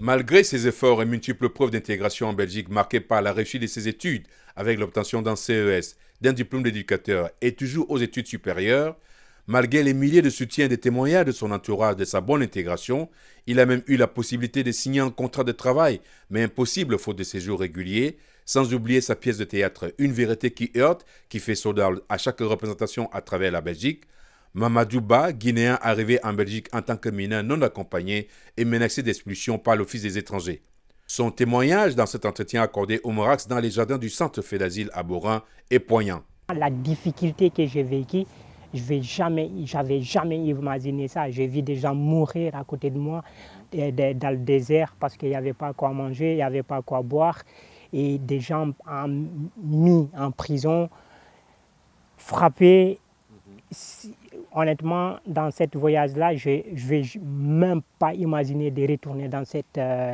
Malgré ses efforts et multiples preuves d'intégration en Belgique marquées par la réussite de ses études avec l'obtention d'un CES, d'un diplôme d'éducateur et toujours aux études supérieures, malgré les milliers de soutiens et de témoignages de son entourage de sa bonne intégration, il a même eu la possibilité de signer un contrat de travail, mais impossible faute de séjours réguliers, sans oublier sa pièce de théâtre Une vérité qui heurte, qui fait sourd à chaque représentation à travers la Belgique. Mamadou Ba, Guinéen arrivé en Belgique en tant que mineur non accompagné et menacé d'expulsion par l'Office des étrangers. Son témoignage dans cet entretien accordé au Morax dans les jardins du centre fait d'asile à Borin est poignant. La difficulté que j'ai vécue, j'avais jamais imaginé ça. J'ai vu des gens mourir à côté de moi dans le désert parce qu'il n'y avait pas quoi manger, il n'y avait pas quoi boire. Et des gens mis en prison, frappés. Honnêtement, dans ce voyage-là, je ne vais même pas imaginer de retourner dans ce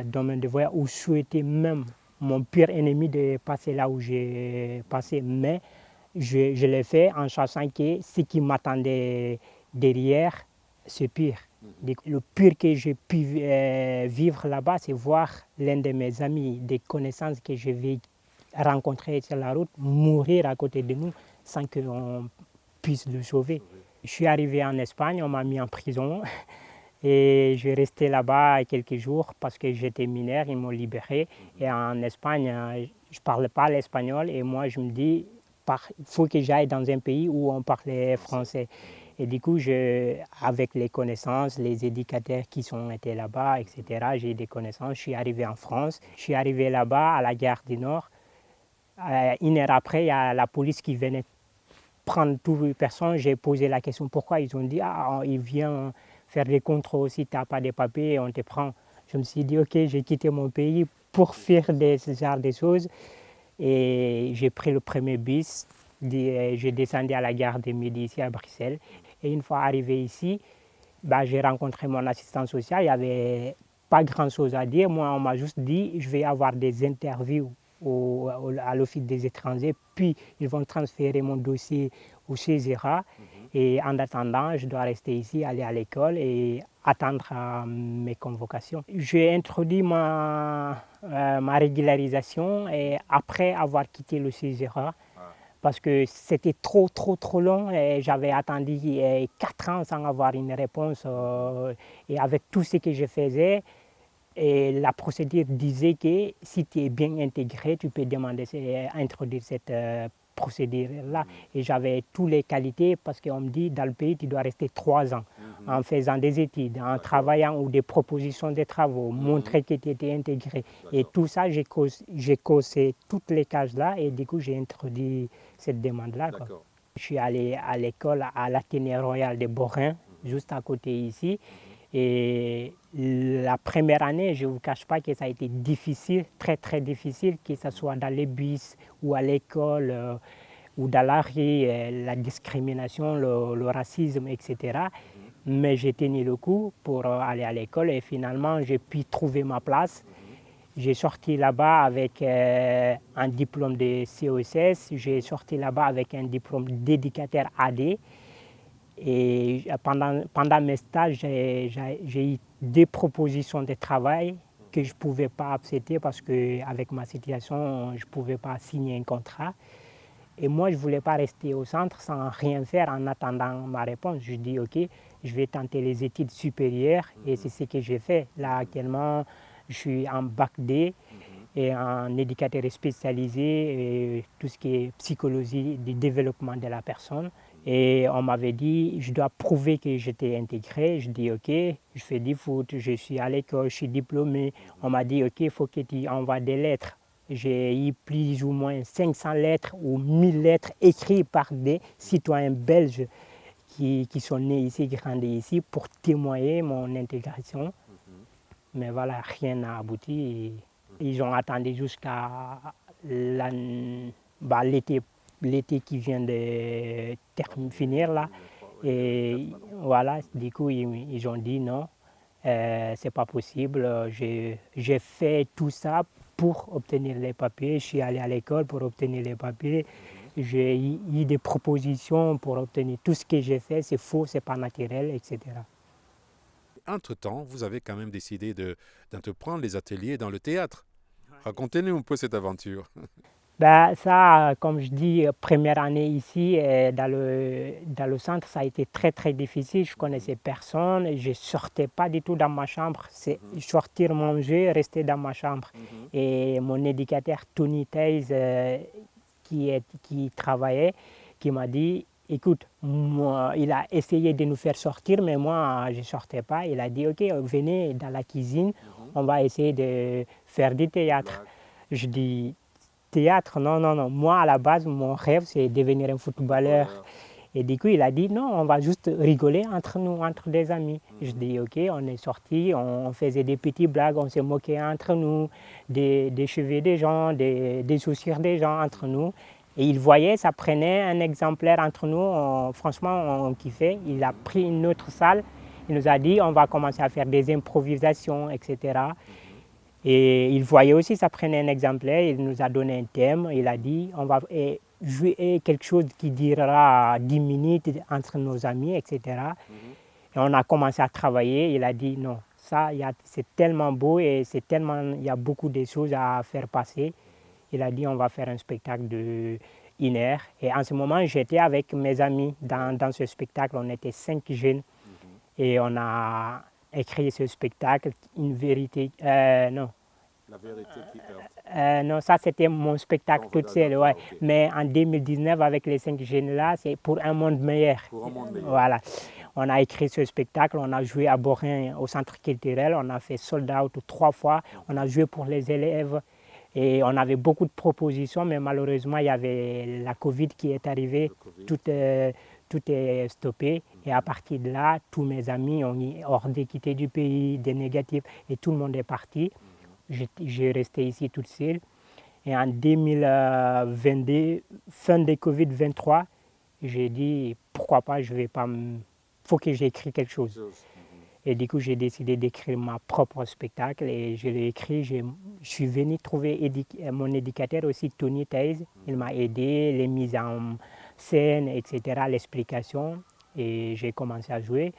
domaine de voyage ou souhaiter même mon pire ennemi de passer là où j'ai passé. Mais je l'ai fait en sachant que ce qui m'attendait derrière, c'est pire. Le pire que j'ai pu vivre là-bas, c'est voir l'un de mes amis, des connaissances que je vais rencontrer sur la route, mourir à côté de nous sans qu'on puisse le sauver. Je suis arrivé en Espagne, on m'a mis en prison et je suis resté là-bas quelques jours parce que j'étais mineur, ils m'ont libéré. Et en Espagne, je ne parlais pas l'espagnol et moi je me dis, il faut que j'aille dans un pays où on parlait français. Et du coup, avec les connaissances, les éducateurs qui sont été là-bas, etc., j'ai des connaissances. Je suis arrivé en France, je suis arrivé là-bas à la gare du Nord. Une heure après, il y a la police qui venait prendre toute personne. J'ai posé la question pourquoi. Ils ont dit il vient faire des contrôles si tu n'as pas de papiers, on te prend. Je me suis dit ok, j'ai quitté mon pays pour faire ce genre de choses. Et j'ai pris le premier bus. J'ai descendu à la gare de Midi ici à Bruxelles. Et une fois arrivé ici, j'ai rencontré mon assistant social. Il n'y avait pas grand-chose à dire. Moi, on m'a juste dit je vais avoir des interviews à l'Office des étrangers, puis ils vont transférer mon dossier au CESIRA. Et en attendant, je dois rester ici, aller à l'école et attendre mes convocations. J'ai introduit ma régularisation et après avoir quitté le CESIRA, parce que c'était trop long et j'avais attendu 4 ans sans avoir une réponse. Et avec tout ce que je faisais, et la procédure disait que si tu es bien intégré, tu peux demander à introduire cette procédure-là. Et j'avais toutes les qualités parce qu'on me dit dans le pays, tu dois rester 3 ans en faisant des études, en travaillant ou des propositions de travaux, montrer que tu étais intégré. Et tout ça, j'ai causé toutes les cases-là et du coup, j'ai introduit cette demande-là. Je suis allé à l'école à l'Athénée Royal de Borin, juste à côté ici. Et la première année, je ne vous cache pas que ça a été difficile, très difficile, que ce soit dans les bus ou à l'école ou dans la rue, la discrimination, le racisme, etc. Mais j'ai tenu le coup pour aller à l'école et finalement j'ai pu trouver ma place. J'ai sorti là-bas avec un diplôme de CESS, j'ai sorti là-bas avec un diplôme d'éducateur AD. Et pendant mes stages, j'ai eu des propositions de travail que je ne pouvais pas accepter parce qu'avec ma situation, je ne pouvais pas signer un contrat. Et moi, je ne voulais pas rester au centre sans rien faire en attendant ma réponse. Je dis, OK, je vais tenter les études supérieures et c'est ce que j'ai fait. Là, actuellement, je suis en bac D et en éducateur spécialisé et tout ce qui est psychologie du développement de la personne. Et on m'avait dit, je dois prouver que j'étais intégré. Je dis, OK, je fais du foot, je suis à l'école, je suis diplômé. On m'a dit, OK, il faut que tu envoies des lettres. J'ai eu plus ou moins 500 lettres ou 1000 lettres écrites par des citoyens belges qui sont nés ici, grandis ici, pour témoigner mon intégration. Mais voilà, rien n'a abouti. Ils ont attendu jusqu'à l'été qui vient de finir là. Et voilà, du coup, ils ont dit non, c'est pas possible. J'ai fait tout ça pour obtenir les papiers. Je suis allé à l'école pour obtenir les papiers. J'ai eu des propositions pour obtenir tout ce que j'ai fait, c'est faux, c'est pas naturel, etc. Entre-temps, vous avez quand même décidé d'entreprendre les ateliers dans le théâtre. Racontez-nous un peu cette aventure. Ben, ça, comme je dis, première année ici, dans le centre, ça a été très très difficile. Je connaissais personne, je ne sortais pas du tout dans ma chambre. C'est sortir manger, rester dans ma chambre. Et mon éducateur, Tony Taze, qui travaillait, qui m'a dit, écoute, moi, il a essayé de nous faire sortir, mais moi, je ne sortais pas. Il a dit, ok, venez dans la cuisine, on va essayer de faire du théâtre. Je dis, théâtre, non, non, non. Moi, à la base, mon rêve, c'est devenir un footballeur. Et du coup, il a dit, non, on va juste rigoler entre nous, entre des amis. Je dis, ok, on est sortis, on faisait des petites blagues, on s'est moqué entre nous, des cheveux des gens, des sourcils des gens entre nous. Et il voyait, ça prenait un exemplaire entre nous, franchement, on kiffait. Il a pris une autre salle, il nous a dit, on va commencer à faire des improvisations, etc. Et il voyait aussi, ça prenait un exemplaire, il nous a donné un thème, il a dit, on va jouer quelque chose qui durera 10 minutes entre nos amis, etc. Et on a commencé à travailler, il a dit, non, ça, c'est tellement beau et il y a beaucoup de choses à faire passer. Il a dit, on va faire un spectacle de 1 heure. Et en ce moment, j'étais avec mes amis dans ce spectacle, on était 5 jeunes. Et on a écrit ce spectacle, une vérité, non. La vérité qui heurte. Non, ça c'était mon spectacle toute seule, ouais. Okay. Mais en 2019, avec les 5 jeunes là, c'est pour un monde meilleur. Pour un monde meilleur. Voilà. On a écrit ce spectacle, on a joué à Borin au centre culturel, on a fait sold out 3 fois, on a joué pour les élèves et on avait beaucoup de propositions, mais malheureusement il y avait la Covid qui est arrivée, tout est stoppé. Et à partir de là, tous mes amis ont hors de quitter du pays, des négatifs, et tout le monde est parti. J'ai resté ici toute seule. Et en 2022, fin de Covid-23, j'ai dit pourquoi pas, faut que j'écris quelque chose. Et du coup, j'ai décidé d'écrire mon propre spectacle et je l'ai écrit. Je suis venu trouver mon éducateur aussi, Tony Taze. Il m'a aidé, les mises en scène, etc., l'explication. Et j'ai commencé à jouer.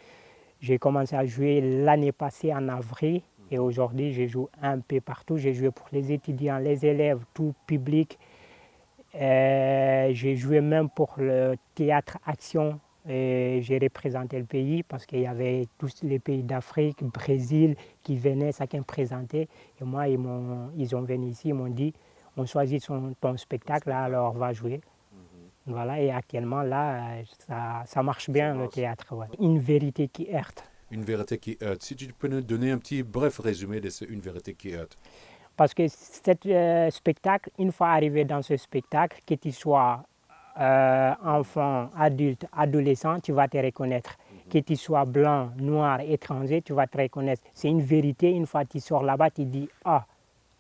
J'ai commencé à jouer l'année passée en avril. Et aujourd'hui, je joue un peu partout. J'ai joué pour les étudiants, les élèves, tout public. J'ai joué même pour le théâtre Action. J'ai représenté le pays parce qu'il y avait tous les pays d'Afrique, Brésil, qui venaient, chacun présenter. Et moi, ils ont venu ici, ils m'ont dit, on choisit ton spectacle, là, alors on va jouer. Voilà, et actuellement, là, ça marche bien, le théâtre. Ouais. Une vérité qui heurte. Une vérité qui heurte. Si tu peux nous donner un petit bref résumé de Une vérité qui heurte. Parce que ce spectacle, une fois arrivé dans ce spectacle, que tu sois enfant, adulte, adolescent, tu vas te reconnaître. Que tu sois blanc, noir, étranger, tu vas te reconnaître. C'est une vérité, une fois que tu sors là-bas, tu dis « Ah,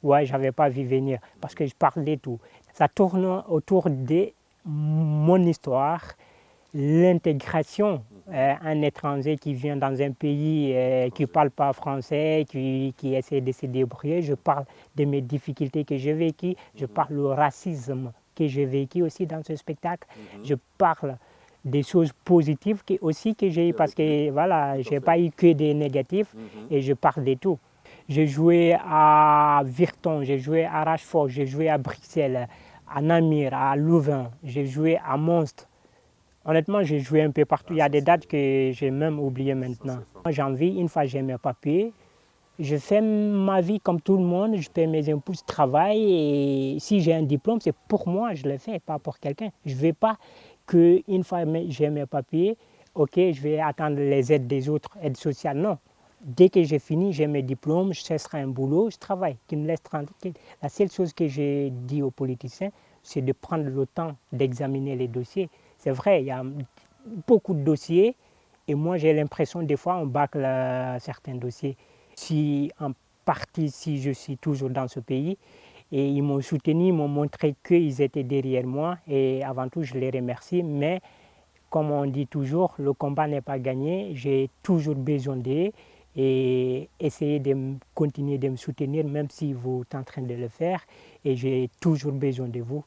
ouais, je n'avais pas vu venir » parce que je parle de tout. Ça tourne autour de mon histoire, l'intégration. Un étranger qui vient dans un pays qui ne parle pas français, qui essaie de se débrouiller. Je parle de mes difficultés que j'ai vécues, je parle du racisme que j'ai vécu aussi dans ce spectacle. Je parle des choses positives que j'ai eues parce que voilà, je n'ai pas eu que des négatifs et je parle de tout. J'ai joué à Virton, j'ai joué à Rochefort, j'ai joué à Bruxelles, à Namur, à Louvain, j'ai joué à Monstre. Honnêtement, j'ai joué un peu partout. Il y a des dates que j'ai même oubliées maintenant. J'ai envie, une fois que j'ai mes papiers, je fais ma vie comme tout le monde, je paie mes impôts, je travaille et si j'ai un diplôme, c'est pour moi, je le fais, pas pour quelqu'un. Je ne veux pas qu'une fois que j'ai mes papiers, ok, je vais attendre les aides des autres, aides sociales. Non. Dès que j'ai fini, j'ai mes diplômes, je chercherai un boulot, je travaille, qui me laisse tranquille. La seule chose que j'ai dit aux politiciens, c'est de prendre le temps d'examiner les dossiers. C'est vrai, il y a beaucoup de dossiers et moi j'ai l'impression des fois on bâcle certains dossiers. Si en partie, si je suis toujours dans ce pays et ils m'ont soutenu, ils m'ont montré qu'ils étaient derrière moi et avant tout je les remercie. Mais comme on dit toujours, le combat n'est pas gagné, j'ai toujours besoin d'eux et essayez de continuer de me soutenir, même si vous êtes en train de le faire. Et j'ai toujours besoin de vous.